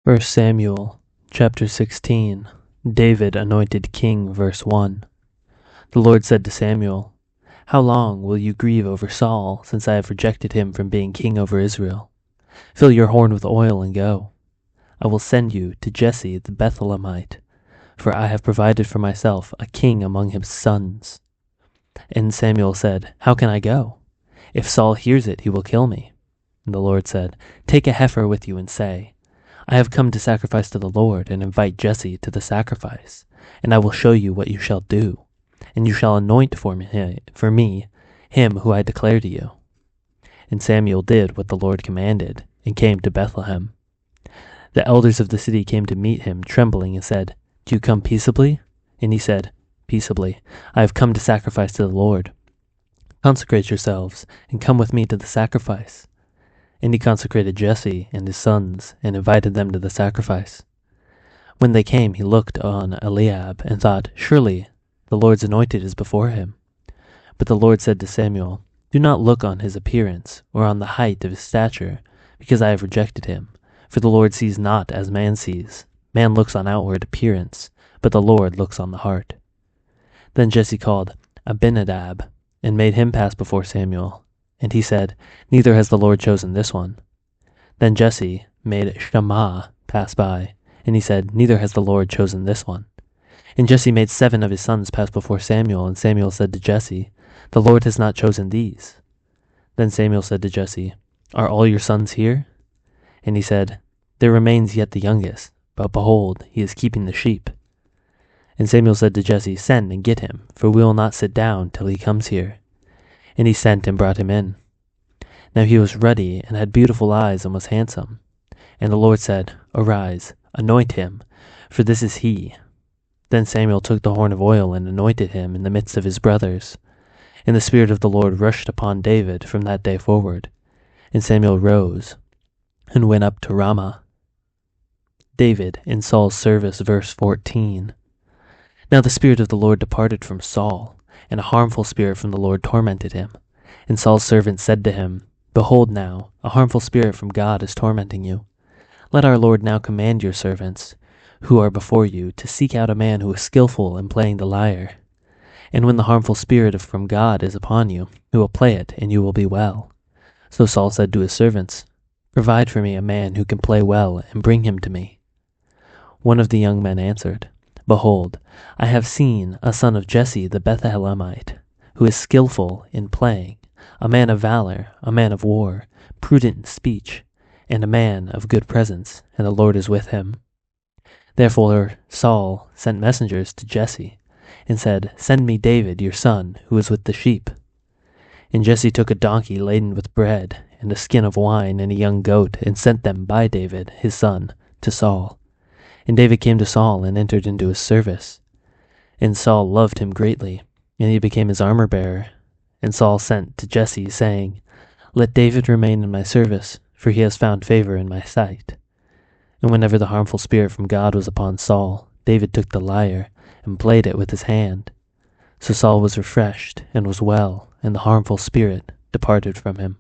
1 Samuel chapter 16. David anointed king, verse 1. The Lord said to Samuel, "How long will you grieve over Saul, since I have rejected him from being king over Israel? Fill your horn with oil and go. I will send you to Jesse the Bethlehemite, for I have provided for myself a king among his sons." And Samuel said, "How can I go? If Saul hears it, he will kill me." And the Lord said, "Take a heifer with you and say, I have come to sacrifice to the Lord, and invite Jesse to the sacrifice, and I will show you what you shall do, and you shall anoint for me him who I declare to you." And Samuel did what the Lord commanded, and came to Bethlehem. The elders of the city came to meet him, trembling, and said, "Do you come peaceably?" And he said, "Peaceably. I have come to sacrifice to the Lord. Consecrate yourselves, and come with me to the sacrifice." And he consecrated Jesse and his sons, and invited them to the sacrifice. When they came, he looked on Eliab, and thought, "Surely the Lord's anointed is before him." But the Lord said to Samuel, "Do not look on his appearance, or on the height of his stature, because I have rejected him. For the Lord sees not as man sees. Man looks on outward appearance, but the Lord looks on the heart." Then Jesse called Abinadab, and made him pass before Samuel. And he said, "Neither has the Lord chosen this one." Then Jesse made Shammah pass by, and he said, "Neither has the Lord chosen this one." And Jesse made 7 of his sons pass before Samuel, and Samuel said to Jesse, "The Lord has not chosen these." Then Samuel said to Jesse, "Are all your sons here?" And he said, "There remains yet the youngest, but behold, he is keeping the sheep." And Samuel said to Jesse, "Send and get him, for we will not sit down till he comes here." And he sent and brought him in. Now he was ruddy, and had beautiful eyes, and was handsome. And the Lord said, "Arise, anoint him, for this is he." Then Samuel took the horn of oil, and anointed him in the midst of his brothers. And the Spirit of the Lord rushed upon David from that day forward. And Samuel rose, and went up to Ramah. David in Saul's service, verse 14. Now the Spirit of the Lord departed from Saul, and a harmful spirit from the Lord tormented him. And Saul's servant said to him, "Behold now, a harmful spirit from God is tormenting you. Let our Lord now command your servants, who are before you, to seek out a man who is skillful in playing the lyre. And when the harmful spirit from God is upon you, he will play it, and you will be well." So Saul said to his servants, "Provide for me a man who can play well, and bring him to me." One of the young men answered, "Behold, I have seen a son of Jesse the Bethlehemite, who is skillful in playing, a man of valor, a man of war, prudent in speech, and a man of good presence, and the Lord is with him." Therefore Saul sent messengers to Jesse, and said, "Send me David your son, who is with the sheep." And Jesse took a donkey laden with bread, and a skin of wine, and a young goat, and sent them by David his son to Saul. And David came to Saul, and entered into his service. And Saul loved him greatly, and he became his armor-bearer. And Saul sent to Jesse, saying, "Let David remain in my service, for he has found favor in my sight." And whenever the harmful spirit from God was upon Saul, David took the lyre, and played it with his hand. So Saul was refreshed, and was well, and the harmful spirit departed from him.